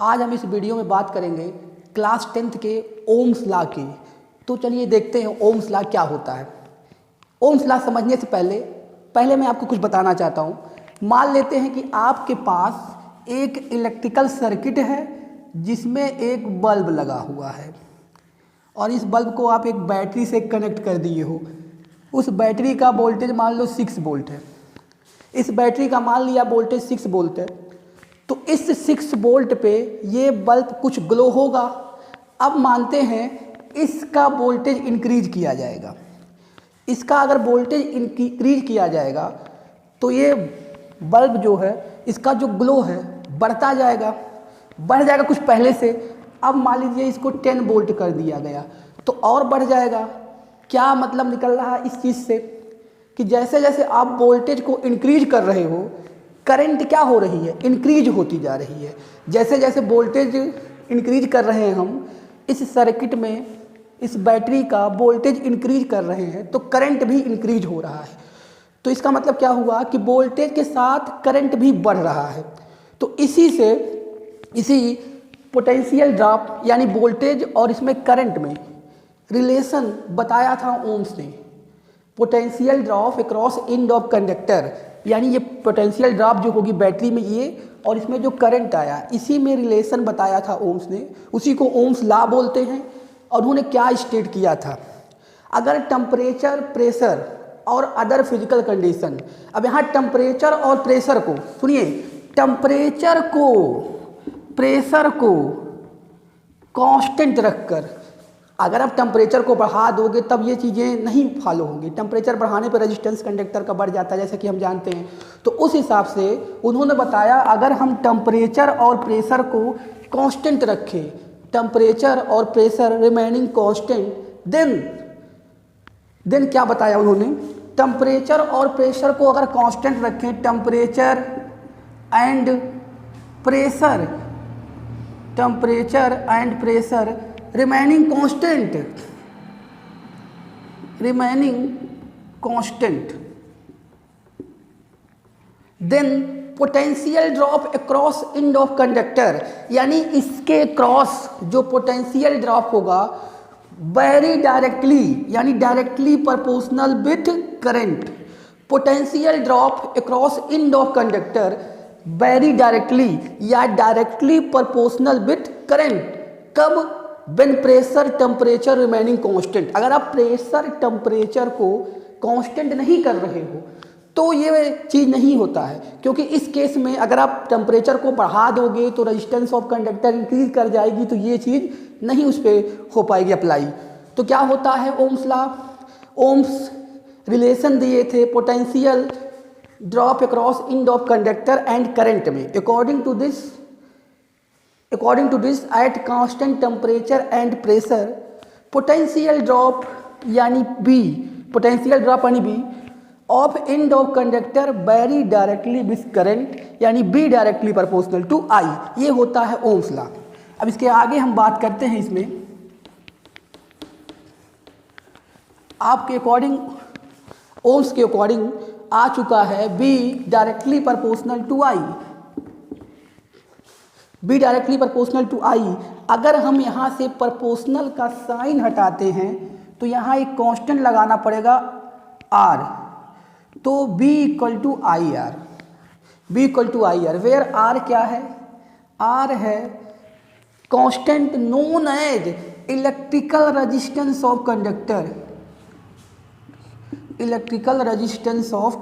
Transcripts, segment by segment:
आज हम इस वीडियो में बात करेंगे क्लास 10th के ओम्स लॉ की। तो चलिए देखते हैं ओम्स लॉ क्या होता है। ओम्स लॉ समझने से पहले मैं आपको कुछ बताना चाहता हूँ। मान लेते हैं कि आपके पास एक इलेक्ट्रिकल सर्किट है जिसमें एक बल्ब लगा हुआ है और इस बल्ब को आप एक बैटरी से कनेक्ट कर दिए हो। उस बैटरी का वोल्टेज मान लो 6 वोल्ट है। इस बैटरी का मान लिया वोल्टेज 6 वोल्ट है, तो इस 6 वोल्ट पे ये बल्ब कुछ ग्लो होगा। अब मानते हैं इसका वोल्टेज इंक्रीज किया जाएगा। इसका अगर वोल्टेज इंक्रीज किया जाएगा तो ये बल्ब जो है इसका जो ग्लो है बढ़ता जाएगा, बढ़ जाएगा कुछ पहले से। अब मान लीजिए इसको 10 वोल्ट कर दिया गया तो और बढ़ जाएगा। क्या मतलब निकल रहा है इस चीज़ से कि जैसे जैसे आप वोल्टेज को इंक्रीज कर रहे हो, करंट क्या हो रही है, इंक्रीज होती जा रही है। जैसे जैसे वोल्टेज इंक्रीज कर रहे हैं हम इस सर्किट में, इस बैटरी का वोल्टेज इंक्रीज कर रहे हैं तो करंट भी इंक्रीज हो रहा है। तो इसका मतलब क्या हुआ कि वोल्टेज के साथ करंट भी बढ़ रहा है। तो इसी पोटेंशियल ड्रॉप यानी वोल्टेज और इसमें करंट में रिलेशन बताया था ओम्स ने। Potential drop across end of conductor, यानी ये पोटेंशियल ड्रॉप जो होगी बैटरी में ये और इसमें जो करंट आया, इसी में रिलेशन बताया था ओम्स ने। उसी को ओम्स लॉ बोलते हैं। और उन्होंने क्या स्टेट किया था, अगर टेम्परेचर, प्रेशर और अदर फिजिकल कंडीशन। अब यहाँ टेम्परेचर और प्रेशर को सुनिए, टेम्परेचर को, प्रेशर को कांस्टेंट रखकर अगर आप टेम्परेचर को बढ़ा दोगे तब ये चीज़ें नहीं फॉलो होंगी। टेम्परेचर बढ़ाने पर रेजिस्टेंस कंडक्टर का बढ़ जाता है, जैसे कि हम जानते हैं। तो उस हिसाब से उन्होंने बताया अगर हम टेम्परेचर और प्रेशर को कांस्टेंट रखें, टेम्परेचर और प्रेशर रिमेनिंग कांस्टेंट, देन क्या बताया उन्होंने, टेम्परेचर और प्रेशर को अगर कांस्टेंट रखें, temperature and pressure remaining constant, then potential drop across end of conductor, यानी इसके क्रॉस जो पोटेंशियल ड्रॉप होगा वेरी डायरेक्टली, यानी directly proportional with current. Potential drop across end of conductor very directly या directly proportional with current. कब? When pressure temperature remaining constant. अगर आप pressure temperature को कांस्टेंट नहीं कर रहे हो तो ये चीज़ नहीं होता है, क्योंकि इस केस में अगर आप टेम्परेचर को बढ़ा दोगे तो रेजिस्टेंस ऑफ कंडक्टर इंक्रीज कर जाएगी, तो ये चीज़ नहीं उस पर हो पाएगी अप्लाई। तो क्या होता है ओम्स लॉ, ओम्स रिलेशन दिए थे potential drop across end of conductor and current में। According to this, at constant temperature and pressure, potential drop यानी B of end of conductor vary directly with current, यानी B directly proportional to I। ये होता है Ohm's law. अब इसके आगे हम बात करते हैं, इसमें आपके अकॉर्डिंग, ओम्स के अकॉर्डिंग आ चुका है B directly proportional to I। B directly proportional to I. अगर हम यहाँ से प्रोपोर्शनल का साइन हटाते हैं तो यहाँ एक कांस्टेंट लगाना पड़ेगा आर, तो B equal to I R, where R क्या है, आर है constant known as electrical resistance of conductor, electrical resistance of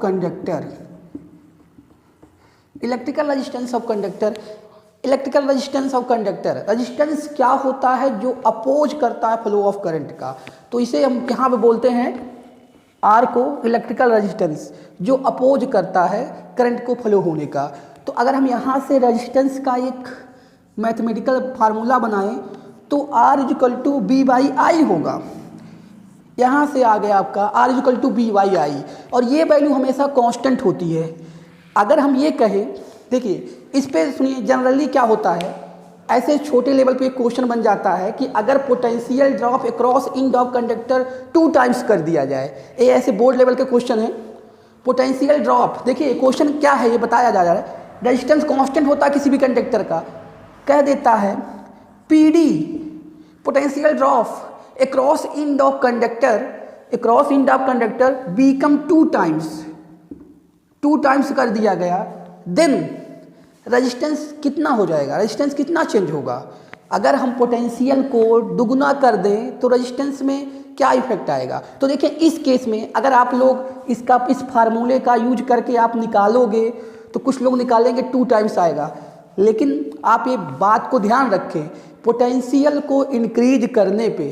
conductor. Resistance क्या होता है, जो अपोज करता है फ्लो ऑफ करंट का। तो इसे हम यहाँ पे बोलते हैं आर को इलेक्ट्रिकल रेजिस्टेंस, जो अपोज करता है करंट को फ्लो होने का। तो अगर हम यहाँ से रेजिस्टेंस का एक मैथमेटिकल फार्मूला बनाएं तो R equal to B by I होगा। यहाँ से आ गया आपका R equal to B by I, और ये वैल्यू हमेशा कांस्टेंट होती है। अगर हम ये कहें, देखिए इस पे सुनिए, जनरली क्या होता है, ऐसे छोटे लेवल पे क्वेश्चन बन जाता है कि अगर potential drop across end of conductor 2 times कर दिया जाए, ये ऐसे बोर्ड लेवल के क्वेश्चन है। पोटेंशियल ड्रॉप, देखिए क्वेश्चन क्या है ये बताया जा रहा है, रेजिस्टेंस कांस्टेंट होता है किसी भी कंडक्टर का, कह देता है PD potential drop across end of conductor become 2 times कर दिया गया, देन रेजिस्टेंस कितना हो जाएगा, रेजिस्टेंस कितना चेंज होगा। अगर हम पोटेंशियल को दुगुना कर दें तो रेजिस्टेंस में क्या इफेक्ट आएगा। तो देखिए इस केस में अगर आप लोग इस फार्मूले का यूज करके आप निकालोगे तो कुछ लोग निकालेंगे 2 टाइम्स आएगा, लेकिन आप ये बात को ध्यान रखें, पोटेंशियल को इंक्रीज करने पे,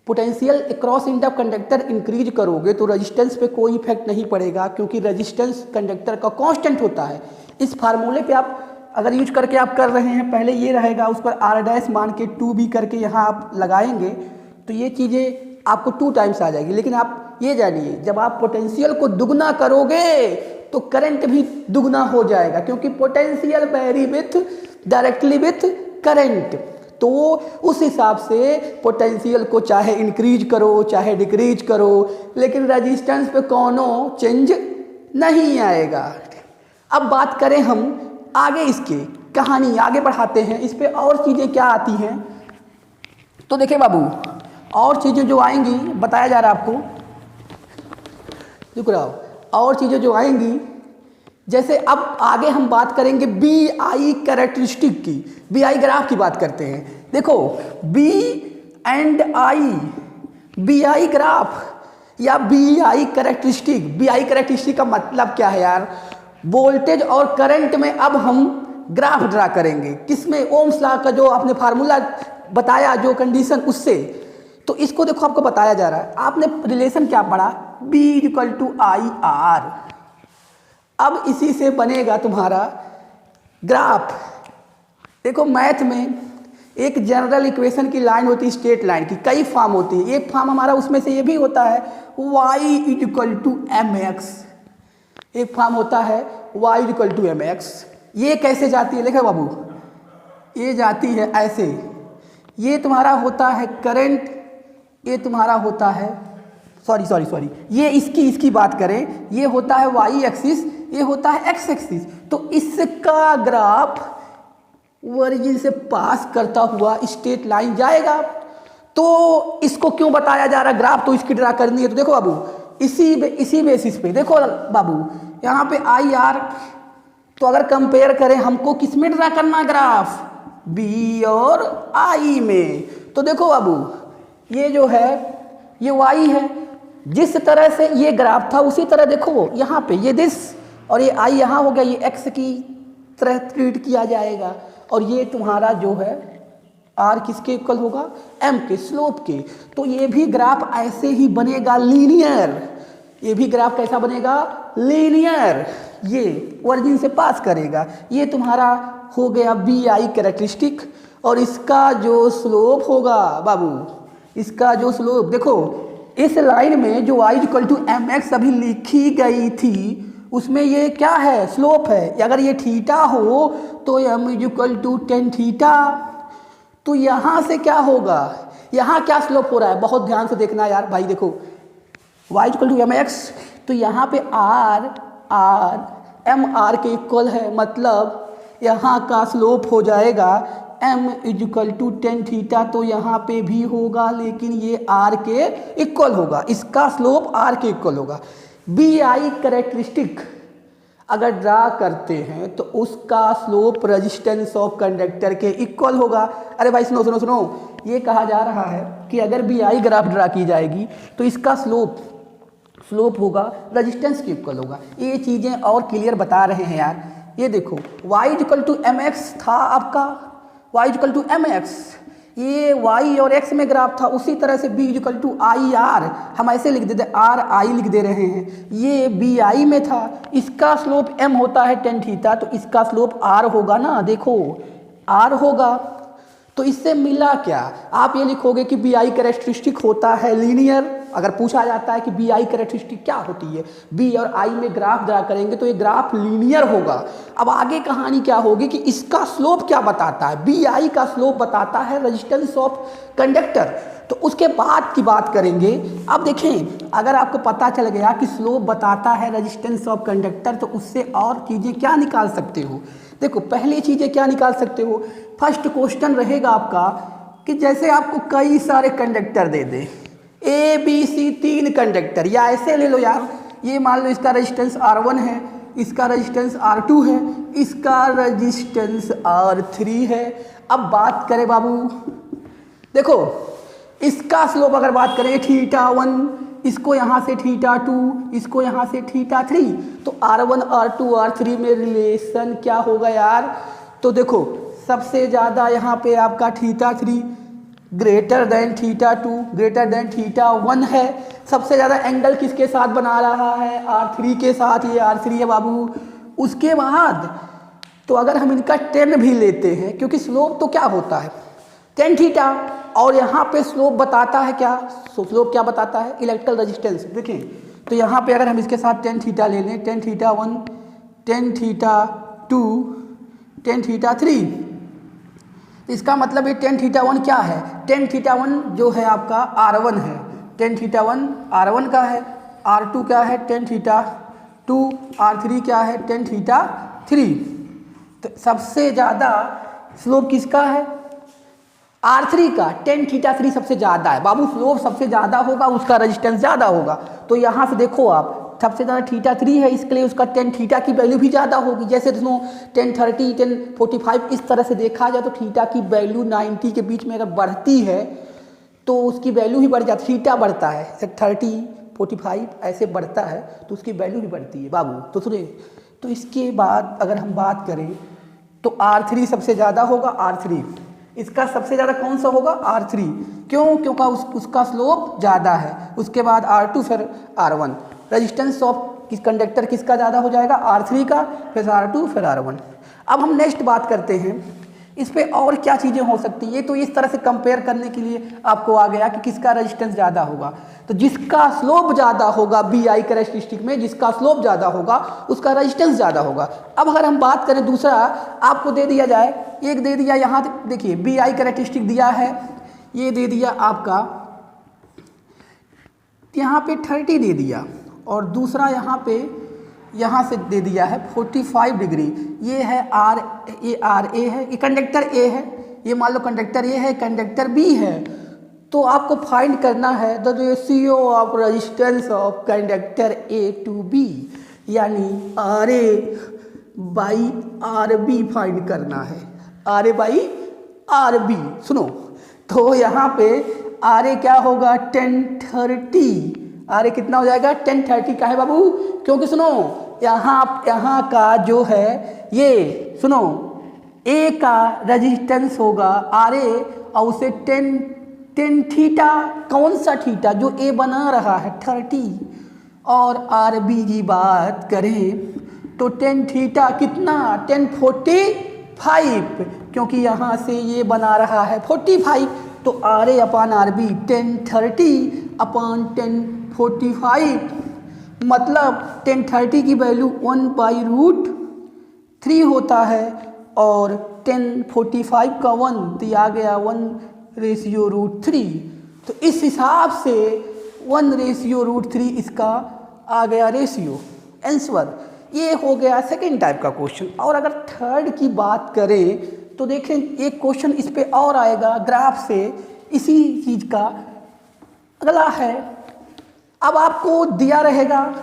potential across end of conductor increase करोगे तो रेजिस्टेंस पे कोई इफेक्ट नहीं पड़ेगा, क्योंकि रेजिस्टेंस कंडक्टर का कांस्टेंट होता है। इस फार्मूले पे आप अगर यूज करके आप कर रहे हैं, पहले ये रहेगा, उस पर R' मान के 2B करके यहाँ आप लगाएंगे तो ये चीज़ें आपको 2 टाइम्स आ जाएगी। लेकिन आप ये जानिए, जब आप पोटेंशियल को दुगना करोगे तो करंट भी दुगना हो जाएगा, क्योंकि potential very with directly with current. तो उस हिसाब से पोटेंशियल को चाहे इंक्रीज करो चाहे डिक्रीज करो, लेकिन रेजिस्टेंस पे कोनो चेंज नहीं आएगा। अब बात करें हम आगे, इसकी कहानी आगे बढ़ाते हैं, इस पे और चीज़ें क्या आती हैं। तो देखिए बाबू, और चीज़ें जो आएंगी बताया जा रहा है आपको, रुक रहा और चीज़ें जो आएंगी, जैसे अब आगे हम बात करेंगे BI कैरेक्टरिस्टिक की, BI ग्राफ की बात करते हैं। देखो BI ग्राफ या BI कैरेक्टरिस्टिक का मतलब क्या है यार, वोल्टेज और करंट में अब हम ग्राफ ड्रा करेंगे, किसमें, ओम्स लॉ का जो आपने फार्मूला बताया जो कंडीशन उससे। तो इसको देखो आपको बताया जा रहा है, आपने रिलेशन क्या पढ़ा, B = IR। अब इसी से बनेगा तुम्हारा ग्राफ। देखो मैथ में एक जनरल इक्वेशन की लाइन होती है, स्ट्रेट लाइन की कई फॉर्म होती है, एक फॉर्म हमारा उसमें से ये भी होता है y = mx, एक फॉर्म होता है y = mx। ये कैसे जाती है, देखो बाबू, ये जाती है ऐसे, ये तुम्हारा होता है करंट, ये तुम्हारा होता है सॉरी ये इसकी बात करें, ये होता है y एक्सिस, ये होता है x एक्सिस। तो इसका ग्राफ ओरिजिन से पास करता हुआ स्ट्रेट लाइन जाएगा। तो इसको क्यों बताया जा रहा है ग्राफ, तो इसकी ड्रा करनी है। तो देखो बाबू, इसी बेसिस पे देखो बाबू, यहाँ पे IR, तो अगर कंपेयर करें हमको किस में ड्रा करना ग्राफ, B और I में। तो देखो बाबू, ये जो है ये y है, जिस तरह से ये ग्राफ था उसी तरह देखो यहाँ पे ये दिस, और ये I यहाँ हो गया, ये x की तरह ट्रीट किया जाएगा, और ये तुम्हारा जो है R किसके इक्वल होगा, M के, स्लोप के। तो ये भी ग्राफ ऐसे ही बनेगा लीनियर, ये भी ग्राफ कैसा बनेगा, लीनियर, ये ओरिजिन से पास करेगा। ये तुम्हारा हो गया BI कैरेक्टरिस्टिक, और इसका जो स्लोप होगा बाबू, इसका जो स्लोप देखो, इस लाइन में जो y = mx अभी लिखी गई थी उसमें ये क्या है, स्लोप है। अगर ये थीटा हो तो m = tan थीटा। तो यहाँ से क्या होगा, यहाँ क्या स्लोप हो रहा है, बहुत ध्यान से देखना यार भाई। देखो y = mx, तो यहाँ पे r के इक्वल है, मतलब यहाँ का स्लोप हो जाएगा m = tan थीटा। तो यहाँ पे भी होगा, लेकिन ये r के इक्वल होगा, इसका स्लोप r के इक्वल होगा। BI कैरेक्टरिस्टिक अगर ड्रा करते हैं तो उसका स्लोप रेजिस्टेंस ऑफ कंडक्टर के इक्वल होगा। अरे भाई सुनो, ये कहा जा रहा है कि अगर BI ग्राफ ड्रा की जाएगी तो इसका स्लोप होगा रेजिस्टेंस के इक्वल होगा। ये चीज़ें और क्लियर बता रहे हैं यार। ये देखो y = mx था आपका, y = mx, ये y और x में ग्राफ था, उसी तरह से B = IR, हम ऐसे लिख देते RI लिख दे रहे हैं। ये BI में था, इसका स्लोप m होता है tan थीटा, तो इसका स्लोप r होगा ना, देखो r होगा। तो इससे मिला क्या, आप ये लिखोगे कि BI कैरेक्टरिस्टिक होता है लीनियर, अगर पूछा जाता है कि बी आई कैरेक्टरिस्टिक क्या होती है, बी और आई में ग्राफ ड्रा करेंगे तो ये ग्राफ लीनियर होगा। अब आगे कहानी क्या होगी कि इसका स्लोप क्या बताता है, बी आई का स्लोप बताता है रेजिस्टेंस ऑफ कंडक्टर। तो उसके बाद की बात करेंगे। अब देखें, अगर आपको पता चल गया कि स्लोप बताता है रेजिस्टेंस ऑफ कंडक्टर, तो उससे और चीज़ें क्या निकाल सकते हो। देखो पहली चीज़ें क्या निकाल सकते हो, फर्स्ट क्वेश्चन रहेगा आपका कि जैसे आपको कई सारे कंडक्टर दे दे, ए बी सी 3 कंडक्टर, या ऐसे ले लो यार, ये मान लो इसका रेजिस्टेंस R1 है, इसका रेजिस्टेंस R2 है, इसका रेजिस्टेंस R3 है। अब बात करें बाबू, देखो इसका स्लोप अगर बात करें θ1, इसको यहाँ से θ2, इसको यहाँ से θ3, तो R1 R2 R3 में रिलेशन क्या होगा यार। तो देखो सबसे ज़्यादा यहाँ पे आपका θ3 ग्रेटर देन θ2 ग्रेटर देन θ1 है। सबसे ज़्यादा एंगल किसके साथ बना रहा है, R3 के साथ, ये R3 है बाबू। उसके बाद तो अगर हम इनका 10 भी लेते हैं, क्योंकि स्लोप तो क्या होता है tan थीटा, और यहाँ पे स्लोप बताता है क्या, स्लोप क्या बताता है, इलेक्ट्रिकल रेजिस्टेंस। देखें तो यहाँ पे अगर हम इसके साथ tan थीटा ले लें, tan θ1 tan θ2 tan θ3, इसका मतलब ये tan θ1 क्या है, tan θ1 जो है आपका R1 है, tan θ1 R1 का है, R2 क्या है tan θ2, R3 क्या है tan θ3। तो सबसे ज़्यादा स्लोप किसका है, R3 का, tan θ3 सबसे ज़्यादा है बाबू। स्लोप सबसे ज़्यादा होगा, उसका रेजिस्टेंस ज़्यादा होगा। तो यहाँ से देखो आप, सबसे ज़्यादा θ3 है, इसके लिए उसका tan थीटा की वैल्यू भी ज़्यादा होगी। जैसे दोस्तों tan 30 tan 45 इस तरह से देखा जाए तो थीटा की वैल्यू 90 के बीच में अगर बढ़ती है तो उसकी वैल्यू ही बढ़ जाती है, थीटा बढ़ता है, 30 45 ऐसे बढ़ता है तो उसकी वैल्यू भी बढ़ती है बाबू। तो सुनिए, तो इसके बाद अगर हम बात करें तो R3 सबसे ज़्यादा होगा, R3 इसका सबसे ज़्यादा कौन सा होगा, R3, क्यों, क्योंकि उसका स्लोप ज़्यादा है। उसके बाद R2 फिर R1, रेजिस्टेंस ऑफ किस कंडक्टर किसका ज़्यादा हो जाएगा, R3 का, फिर R2 फिर R1। अब हम नेक्स्ट बात करते हैं, इस पे और क्या चीज़ें हो सकती हैं। तो इस तरह से कंपेयर करने के लिए आपको आ गया कि किसका रेजिस्टेंस ज़्यादा होगा। तो जिसका स्लोप ज़्यादा होगा बी आई कैरेक्टरिस्टिक में, जिसका स्लोप ज़्यादा होगा उसका रेजिस्टेंस ज़्यादा होगा। अब अगर हम बात करें दूसरा, आपको दे दिया जाए, एक दे दिया यहाँ देखिए बी आई कैरेक्टरिस्टिक दिया है, ये दे दिया आपका यहाँ पे 30 दे दिया, और दूसरा यहाँ से दे दिया है 45 डिग्री। ये है आर ए है, ये कंडक्टर ए है, ये मान लो कंडक्टर ए है, कंडक्टर बी है। तो आपको फाइंड करना है the ratio of resistance of conductor A to B, यानी R A by R B find करना है, R A by R B. सुनो, तो यहाँ पे आर ए क्या होगा 1030, आर ए कितना हो जाएगा 1030 का है बाबू, क्योंकि सुनो यहाँ का जो है ये सुनो ए का रेजिस्टेंस होगा आर ए, और उसे 10 थीटा, कौन सा थीटा जो ए बना रहा है 30, और आर बी की बात करें तो 10 थीटा कितना 1045, क्योंकि यहाँ से ये बना रहा है 45, तो R A upon R B 1030 upon 1045, मतलब 1030 की वैल्यू 1/√3 होता है, और 1045 का 1 तो आ गया 1/√3। तो इस हिसाब से 1/√3 इसका आ गया रेशियो आंसर। ये हो गया सेकेंड टाइप का क्वेश्चन। और अगर थर्ड की बात करें तो देखें एक क्वेश्चन इस पे और आएगा ग्राफ से, इसी चीज़ का अगला है। अब आपको दिया रहेगा,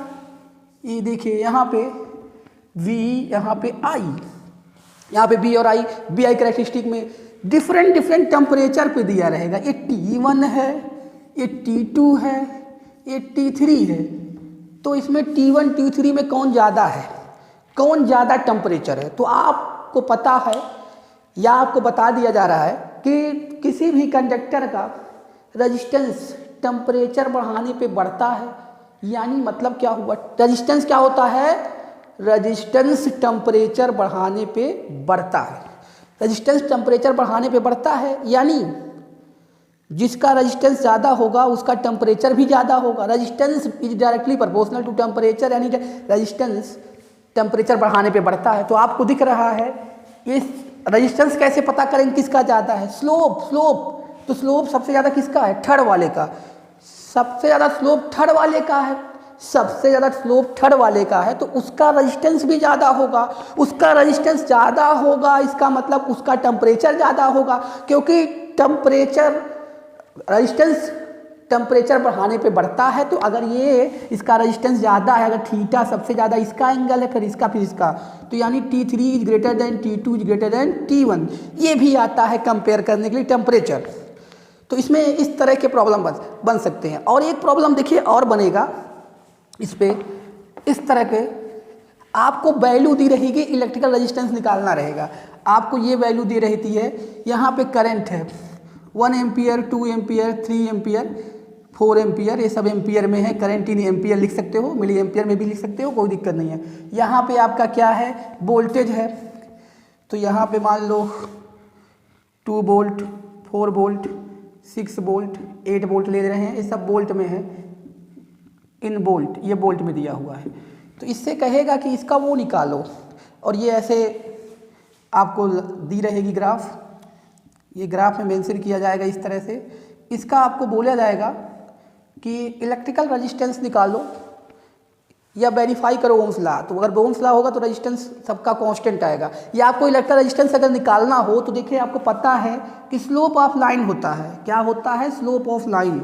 ये देखिए यहाँ पे V, यहाँ पे I, यहाँ पे B और I, बी आई कैरेक्टरिस्टिक में डिफरेंट टेम्परेचर पे दिया रहेगा। ये T1 है, ये T2 है, ये T3 है। तो इसमें T1 T3 में कौन ज़्यादा है, कौन ज़्यादा टेम्परेचर है। तो आपको पता है या आपको बता दिया जा रहा है कि किसी भी कंडक्टर का रेजिस्टेंस टेम्परेचर बढ़ाने पे बढ़ता है, यानी मतलब क्या हुआ, रेजिस्टेंस क्या होता है, रेजिस्टेंस टेम्परेचर बढ़ाने पे बढ़ता है, रेजिस्टेंस टेम्परेचर बढ़ाने पे बढ़ता है, यानी जिसका रेजिस्टेंस ज़्यादा होगा उसका टेम्परेचर भी ज़्यादा होगा। Resistance is directly proportional to temperature, यानी रेजिस्टेंस टेम्परेचर बढ़ाने पे बढ़ता है। तो आपको दिख रहा है इस रेजिस्टेंस कैसे पता करेंगे किसका ज़्यादा है? स्लोप। तो स्लोप सबसे ज़्यादा किसका है? थर्ड वाले का। सबसे ज़्यादा स्लोप थर्ड वाले का है, सबसे ज़्यादा स्लोप थर्ड वाले का है, तो उसका रेजिस्टेंस भी ज़्यादा होगा। उसका रेजिस्टेंस ज़्यादा होगा इसका मतलब उसका टेम्परेचर ज़्यादा होगा, क्योंकि टेम्परेचर रेजिस्टेंस टेम्परेचर बढ़ाने पे बढ़ता है। तो अगर ये इसका रेजिस्टेंस ज़्यादा है, अगर थीटा सबसे ज़्यादा इसका एंगल है, फिर इसका, तो यानी T3 is greater than T2 is greater than T1, ये भी आता है कंपेयर करने के लिए टेम्परेचर। तो इसमें इस तरह के प्रॉब्लम बन सकते हैं। और एक प्रॉब्लम देखिए और बनेगा इस पे, इस तरह के आपको वैल्यू दी रहेगी, इलेक्ट्रिकल रेजिस्टेंस निकालना रहेगा। आपको ये वैल्यू दी रहती है, यहाँ पे करंट है 1 एम्पियर, 2 एम्पियर, 3 एम्पियर, 4 एम्पियर, ये सब एम्पियर में है। करंट इन एम्पियर लिख सकते हो, मिली एम्पियर में भी लिख सकते हो, कोई दिक्कत नहीं है। यहाँ पे आपका क्या है? वोल्टेज है। तो यहाँ पे मान लो 2 वोल्ट, 4 वोल्ट, 6 वोल्ट, 8 वोल्ट ले रहे हैं, ये सब वोल्ट में है, इन वोल्ट, ये वोल्ट में दिया हुआ है। तो इससे कहेगा कि इसका वो निकालो, और ये ऐसे आपको दी रहेगी ग्राफ, ये ग्राफ में मेंशन किया जाएगा इस तरह से। इसका आपको बोला जाएगा कि इलेक्ट्रिकल रेजिस्टेंस निकालो या वेरीफाई करो ओम्स लॉ। तो अगर ओम्स लॉ होगा तो रेजिस्टेंस सबका कांस्टेंट आएगा। या आपको इलेक्ट्रिकल रेजिस्टेंस अगर निकालना हो तो देखिए आपको पता है कि स्लोप ऑफ लाइन होता है। क्या होता है? Slope of line,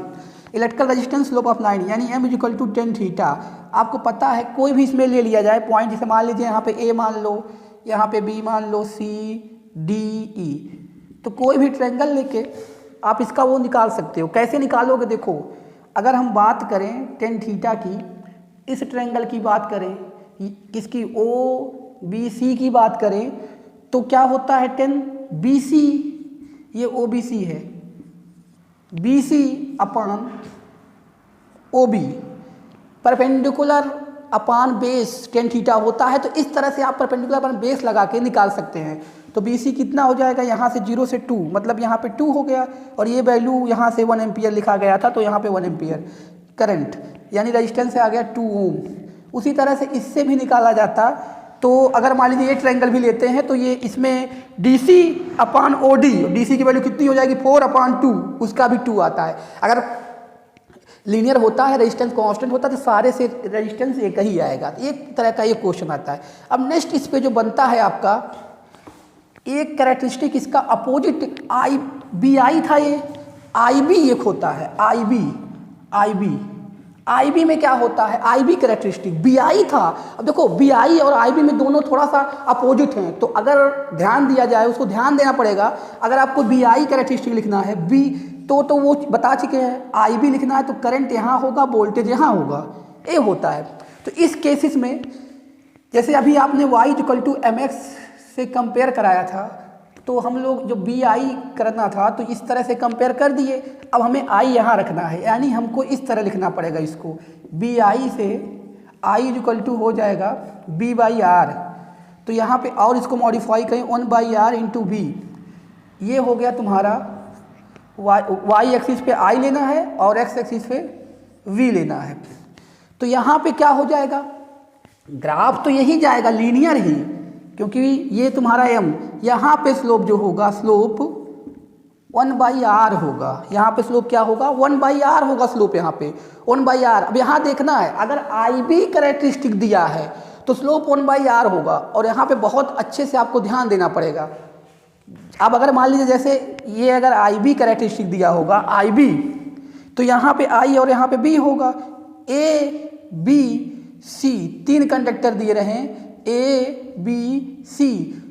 electrical resistance slope of line, यानी m = tan थीटा। आपको पता है कोई भी इसमें ले लिया जाए पॉइंट, जैसे मान लीजिए यहाँ पे A मान लो, यहाँ पे B मान लो, C D E, तो कोई भी ट्रायंगल लेके आप इसका वो निकाल सकते हो। कैसे निकालोगे? देखो, अगर हम बात करें tan थीटा की, इस ट्रायंगल की बात करें, किसकी? OBC की बात करें, तो क्या होता है? tan BC, ये OBC है, BC अपान OB, परपेंडिकुलर अपान बेस tan थीटा होता है। तो इस तरह से आप परपेंडिकुलर अपान बेस लगा के निकाल सकते हैं। तो BC कितना हो जाएगा? यहाँ से 0 से 2, मतलब यहाँ पे 2 हो गया, और ये वैल्यू यहाँ से 1 एम्पियर लिखा गया था, तो यहाँ पे 1 एम्पियर करंट, यानी रेजिस्टेंस आ गया 2 ओम। उसी तरह से इससे भी निकाला जाता। तो अगर मान लीजिए ये ट्रायंगल भी लेते हैं, तो ये इसमें DC अपान OD, DC की वैल्यू कितनी हो जाएगी? 4/2, उसका भी 2 आता है। अगर लीनियर होता है, रेजिस्टेंस कांस्टेंट होता है, तो सारे से रेजिस्टेंस एक ही आएगा। एक तरह का ये क्वेश्चन आता है। अब नेक्स्ट इस पे जो बनता है आपका, एक कैरेक्टरिस्टिक इसका अपोजिट IBI था, ये IB एक होता है, IB में क्या होता है? IB कैरेक्टरिस्टिक BI था। अब देखो BI और IB में दोनों थोड़ा सा अपोजिट हैं, तो अगर ध्यान दिया जाए, उसको ध्यान देना पड़ेगा। अगर आपको BI कैरेक्टरिस्टिक लिखना है, B तो वो बता चुके हैं। IB लिखना है तो करंट यहाँ होगा, वोल्टेज यहाँ होगा, ये होता है। तो इस केसेस में जैसे अभी आपने y = mx से कंपेयर कराया था, तो हम लोग जो BI करना था तो इस तरह से कंपेयर कर दिए। अब हमें I यहाँ रखना है, यानी हमको इस तरह लिखना पड़ेगा इसको, BI से I = हो जाएगा B/R। तो यहाँ पे और इसको मॉडिफाई करें 1/R × B, ये हो गया तुम्हारा y एक्सिस पे I लेना है और x एक्सिस पे V लेना है। तो यहाँ पे क्या हो जाएगा? ग्राफ तो यही जाएगा, लीनियर ही, क्योंकि ये तुम्हारा m, यहाँ पे स्लोप जो होगा, स्लोप 1/R होगा। यहाँ पे स्लोप क्या होगा? 1/R होगा स्लोप, यहाँ पे 1/R। अब यहाँ देखना है, अगर IB कैरेक्टरिस्टिक दिया है तो स्लोप 1/R होगा, और यहाँ पे बहुत अच्छे से आपको ध्यान देना पड़ेगा। अब अगर मान लीजिए जैसे ये अगर IB कैरेक्टरिस्टिक दिया होगा, IB, तो यहाँ पे I और यहाँ पे B होगा। A B C, 3 कंडक्टर दिए रहे हैं, A B C,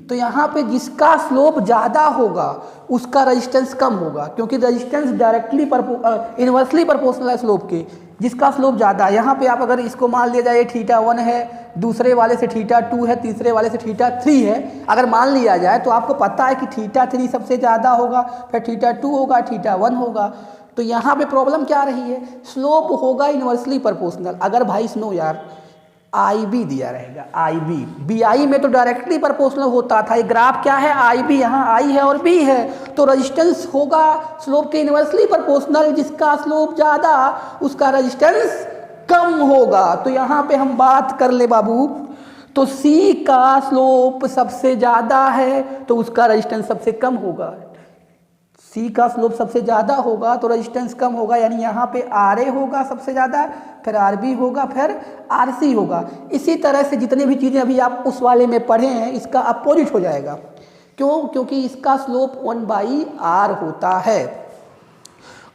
तो यहाँ पे जिसका स्लोप ज़्यादा होगा उसका रेजिस्टेंस कम होगा, क्योंकि रेजिस्टेंस डायरेक्टली इन्वर्सली प्रोपोर्शनल है स्लोप के। जिसका स्लोप ज़्यादा, यहाँ पे आप अगर इसको मान लिया जाए θ1 है, दूसरे वाले से θ2 है, तीसरे वाले से θ3 है, अगर मान लिया जाए तो आपको पता है कि θ3 सबसे ज़्यादा होगा, फिर θ2 होगा, θ1 होगा। तो यहाँ पे प्रॉब्लम क्या रही है? स्लोप होगा इन्वर्सली प्रोपोर्शनल। अगर भाई सुनो यार, आई बी दिया रहेगा, आई बी। बी आई में तो डायरेक्टली प्रोपोर्शनल होता था, ये ग्राफ क्या है, आई बी, यहाँ आई है और बी है, तो रेजिस्टेंस होगा स्लोप के इन्वर्सली प्रोपोर्शनल, जिसका स्लोप ज़्यादा उसका रेजिस्टेंस कम होगा। तो यहाँ पे हम बात कर ले बाबू, तो सी का स्लोप सबसे ज़्यादा है तो उसका रेजिस्टेंस सबसे कम होगा। सी का स्लोप सबसे ज़्यादा होगा तो रेजिस्टेंस कम होगा, यानी यहाँ पे आर ए होगा सबसे ज़्यादा, फिर आर बी होगा, फिर आर सी होगा। इसी तरह से जितने भी चीज़ें अभी आप उस वाले में पढ़े हैं इसका अपोजिट हो जाएगा। क्यों? क्योंकि इसका स्लोप 1/r होता है।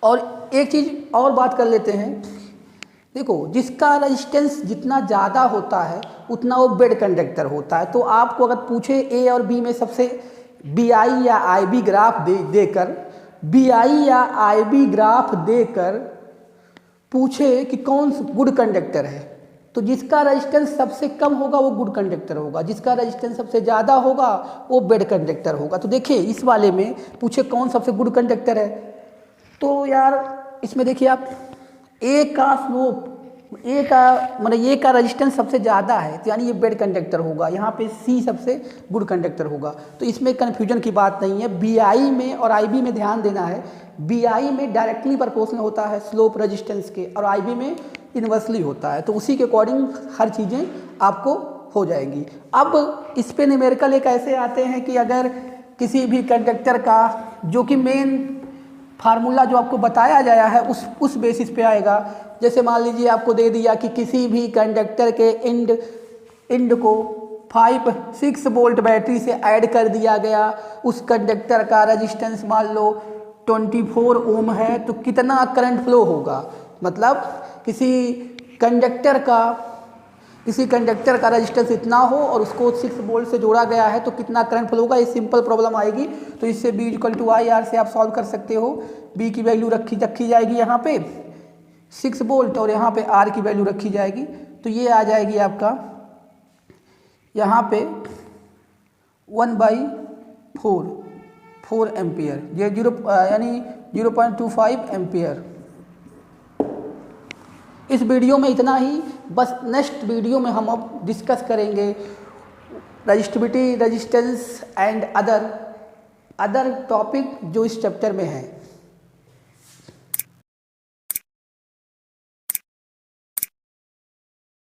और एक चीज़ और बात कर लेते हैं, देखो जिसका रेजिस्टेंस जितना ज़्यादा होता है उतना वो बेड कंडक्टर होता है। तो आपको अगर पूछे ए और बी में सबसे बी आई या आई बी ग्राफ देकर बी आई या आई बी ग्राफ देकर पूछे कि कौन गुड कंडक्टर है, तो जिसका रेजिस्टेंस सबसे कम होगा वो गुड कंडक्टर होगा, जिसका रेजिस्टेंस सबसे ज़्यादा होगा वो बेड कंडक्टर होगा। तो देखिए इस वाले में पूछे कौन सबसे गुड कंडक्टर है, तो यार इसमें देखिए आप ए का स्लोप, ए का मतलब ए का रेजिस्टेंस सबसे ज़्यादा है तो यानी ये बेड कंडक्टर होगा, यहाँ पे सी सबसे गुड कंडक्टर होगा। तो इसमें कन्फ्यूजन की बात नहीं है। बी आई में और आई बी में ध्यान देना है, बी आई में डायरेक्टली प्रोपोर्शनल होता है स्लोप रेजिस्टेंस के और आई बी में इन्वर्सली होता है, तो उसी के अकॉर्डिंग हर चीज़ें आपको हो जाएंगी। अब इस पे न्यूमेरिकल एक ऐसे आते हैं कि अगर किसी भी कंडक्टर का जो कि मेन फार्मूला जो आपको बताया गया है उस बेसिस पे आएगा। जैसे मान लीजिए आपको दे दिया कि किसी भी कंडक्टर के इंड को 5-6 वोल्ट बैटरी से ऐड कर दिया गया, उस कंडक्टर का रेजिस्टेंस मान लो 24 ओम है, तो कितना करंट फ्लो होगा। मतलब किसी कंडक्टर का रेजिस्टेंस इतना हो और उसको 6 वोल्ट से जोड़ा गया है तो कितना करंट फ्लो होगा। ये सिंपल प्रॉब्लम आएगी, तो इससे B = IR से आप सॉल्व कर सकते हो। B की वैल्यू रखी जाएगी यहाँ पे 6 वोल्ट और यहाँ पे R की वैल्यू रखी जाएगी, तो ये आ जाएगी आपका यहाँ पे 1/4 एम्पियर, ये यानी 0.25 एम्पियर। इस वीडियो में इतना ही, बस नेक्स्ट वीडियो में हम अब डिस्कस करेंगे resistivity, resistance and other topic जो इस चैप्टर में है।